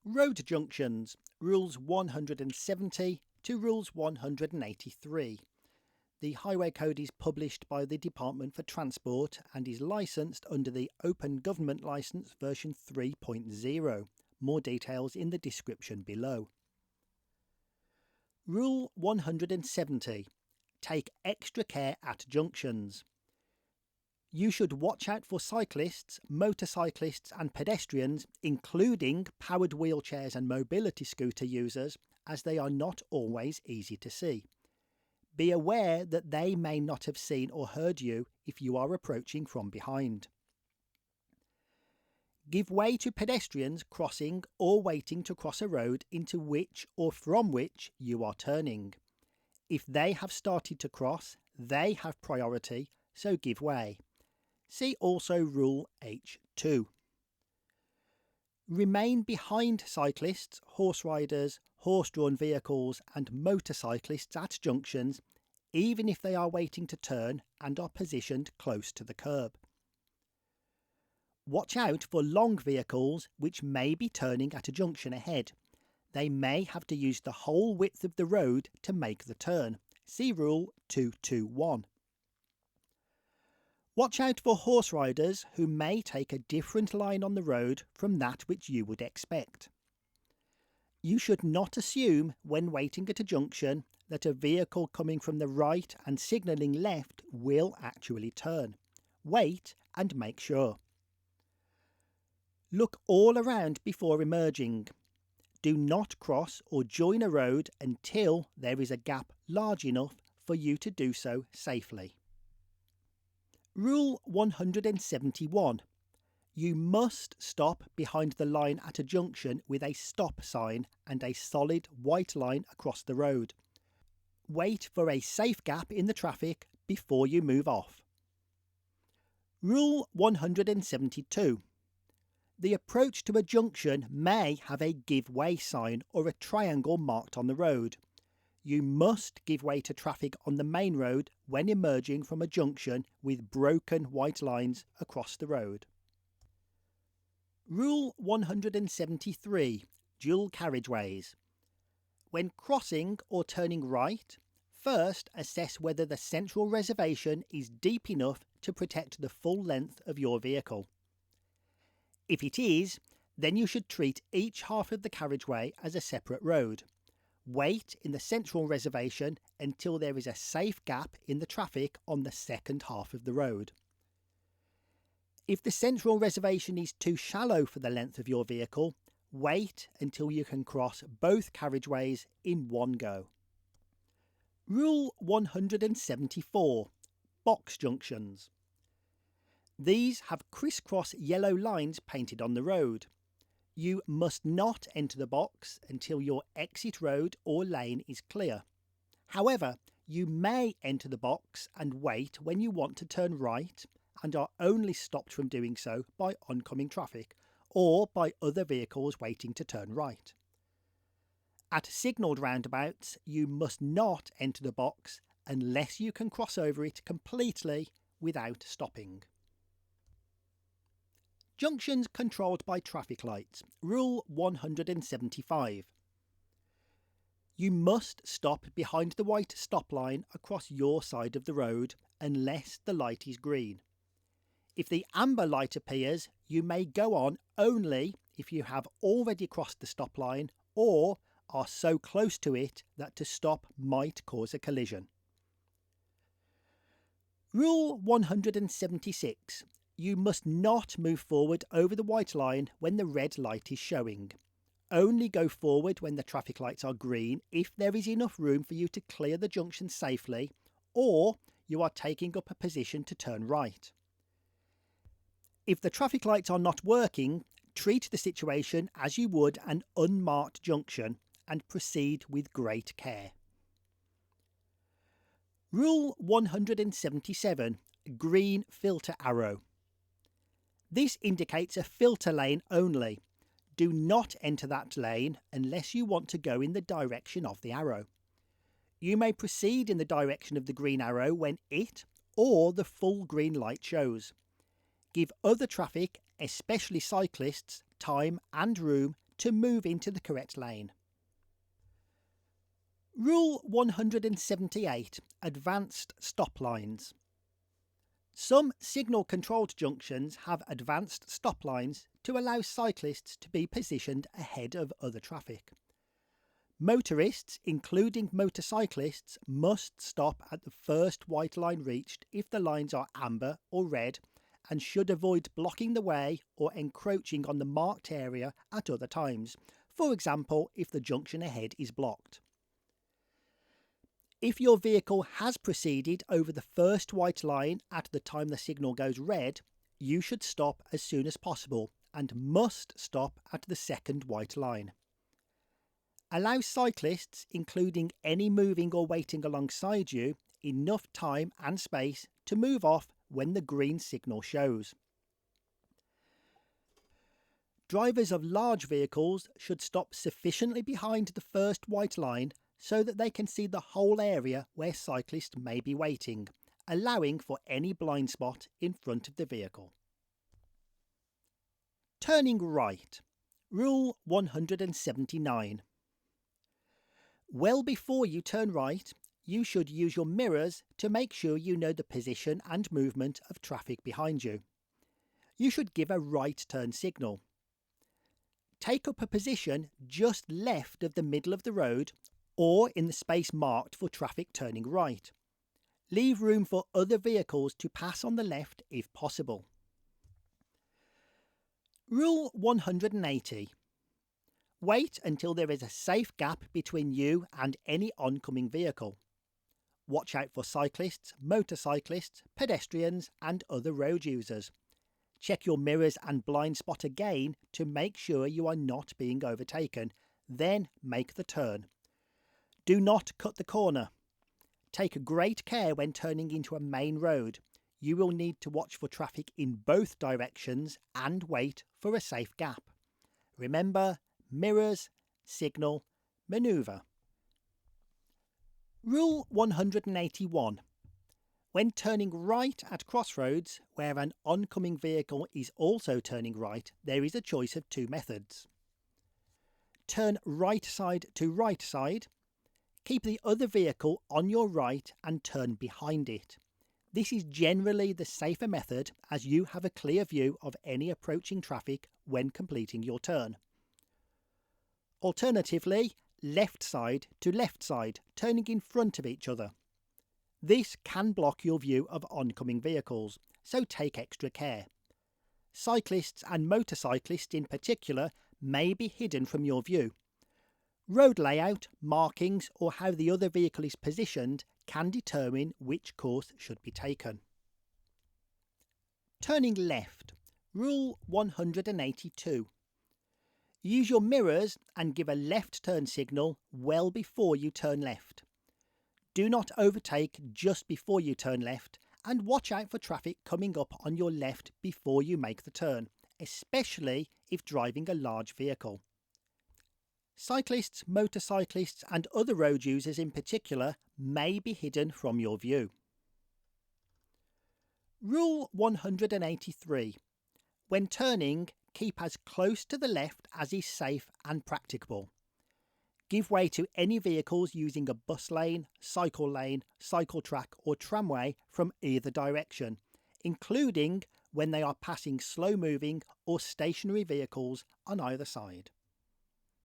Road Junctions, Rules 170 to Rules 183. The Highway Code is published by the Department for Transport and is licensed under the Open Government Licence version 3.0. More details in the description below. Rule 170. Take extra care at junctions. You should watch out for cyclists, motorcyclists and pedestrians, including powered wheelchairs and mobility scooter users, as they are not always easy to see. Be aware that they may not have seen or heard you if you are approaching from behind. Give way to pedestrians crossing or waiting to cross a road into which or from which you are turning. If they have started to cross, they have priority, so give way. See also Rule H2. Remain behind cyclists, horse riders, horse-drawn vehicles and motorcyclists at junctions, even if they are waiting to turn and are positioned close to the curb. Watch out for long vehicles which may be turning at a junction ahead. They may have to use the whole width of the road to make the turn. See Rule 221. Watch out for horse riders who may take a different line on the road from that which you would expect. You should not assume when waiting at a junction that a vehicle coming from the right and signalling left will actually turn. Wait and make sure. Look all around before emerging. Do not cross or join a road until there is a gap large enough for you to do so safely. Rule 171. You must stop behind the line at a junction with a stop sign and a solid white line across the road. Wait for a safe gap in the traffic before you move off. Rule 172. The approach to a junction may have a give way sign or a triangle marked on the road. You must give way to traffic on the main road when emerging from a junction with broken white lines across the road. Rule 173. Dual carriageways. When crossing or turning right, first assess whether the central reservation is deep enough to protect the full length of your vehicle. If it is, then you should treat each half of the carriageway as a separate road. Wait in the central reservation until there is a safe gap in the traffic on the second half of the road. If the central reservation is too shallow for the length of your vehicle, wait until you can cross both carriageways in one go. Rule 174. Box junctions. These have crisscross yellow lines painted on the road. You must not enter the box until your exit road or lane is clear. However, you may enter the box and wait when you want to turn right and are only stopped from doing so by oncoming traffic or by other vehicles waiting to turn right. At signalled roundabouts, you must not enter the box unless you can cross over it completely without stopping. Junctions controlled by traffic lights. Rule 175. You must stop behind the white stop line across your side of the road unless the light is green. If the amber light appears, you may go on only if you have already crossed the stop line or are so close to it that to stop might cause a collision. Rule 176. You must not move forward over the white line when the red light is showing. Only go forward when the traffic lights are green if there is enough room for you to clear the junction safely or you are taking up a position to turn right. If the traffic lights are not working, treat the situation as you would an unmarked junction and proceed with great care. Rule 177. Green filter arrow. This indicates a filter lane only. Do not enter that lane unless you want to go in the direction of the arrow. You may proceed in the direction of the green arrow when it or the full green light shows. Give other traffic, especially cyclists, time and room to move into the correct lane. Rule 178. Advanced stop lines. Some signal-controlled junctions have advanced stop lines to allow cyclists to be positioned ahead of other traffic. Motorists, including motorcyclists, must stop at the first white line reached if the lines are amber or red, and should avoid blocking the way or encroaching on the marked area at other times, for example if the junction ahead is blocked. If your vehicle has proceeded over the first white line at the time the signal goes red, you should stop as soon as possible and must stop at the second white line. Allow cyclists, including any moving or waiting alongside you, enough time and space to move off when the green signal shows. Drivers of large vehicles should stop sufficiently behind the first white line so that they can see the whole area where cyclists may be waiting, allowing for any blind spot in front of the vehicle. Turning right. Rule 179. Well before you turn right, you should use your mirrors to make sure you know the position and movement of traffic behind you. You should give a right turn signal. Take up a position just left of the middle of the road or in the space marked for traffic turning right. Leave room for other vehicles to pass on the left if possible. Rule 180. Wait until there is a safe gap between you and any oncoming vehicle. Watch out for cyclists, motorcyclists, pedestrians and other road users. Check your mirrors and blind spot again to make sure you are not being overtaken, then make the turn. Do not cut the corner. Take great care when turning into a main road. You will need to watch for traffic in both directions and wait for a safe gap. Remember, mirrors, signal, manoeuvre. Rule 181. When turning right at crossroads, where an oncoming vehicle is also turning right, there is a choice of two methods. Turn right side to right side. Keep the other vehicle on your right and turn behind it. This is generally the safer method as you have a clear view of any approaching traffic when completing your turn. Alternatively, left side to left side, turning in front of each other. This can block your view of oncoming vehicles, so take extra care. Cyclists and motorcyclists in particular may be hidden from your view. Road layout, markings, or how the other vehicle is positioned can determine which course should be taken. Turning left. Rule 182. Use your mirrors and give a left turn signal well before you turn left. Do not overtake just before you turn left, and watch out for traffic coming up on your left before you make the turn, especially if driving a large vehicle. Cyclists, motorcyclists and other road users in particular may be hidden from your view. Rule 183. When turning, keep as close to the left as is safe and practicable. Give way to any vehicles using a bus lane, cycle track or tramway from either direction, including when they are passing slow-moving or stationary vehicles on either side.